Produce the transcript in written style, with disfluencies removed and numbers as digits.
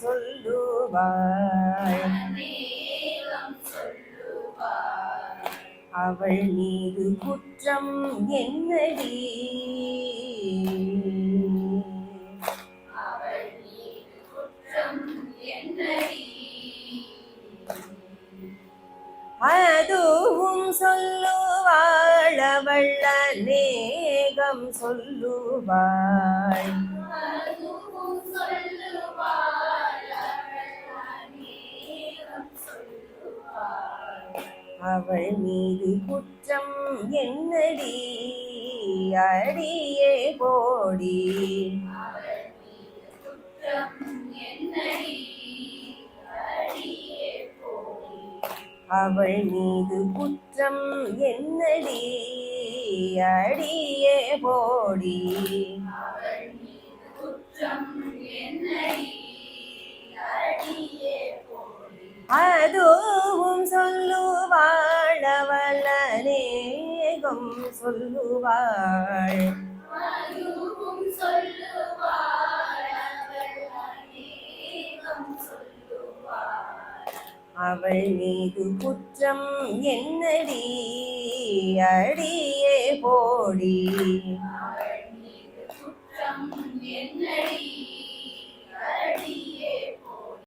சொல்லுவாள். அவள் மீது குற்றம் என்னடி? அதுவும் சொல்லுவாள் அவள் அநேகம் சொல்லுவாள். அவள் மீது குற்றம் என்னடி? அடியே போடி. அவள் மீது குற்றம் என்னடி? அடியே போடி. அதுவும் சொல்லுவாள் அவள் அநேகம் சொல்லுவாள். அவள் மீது குற்றம் என்னடி? அடியே போடி.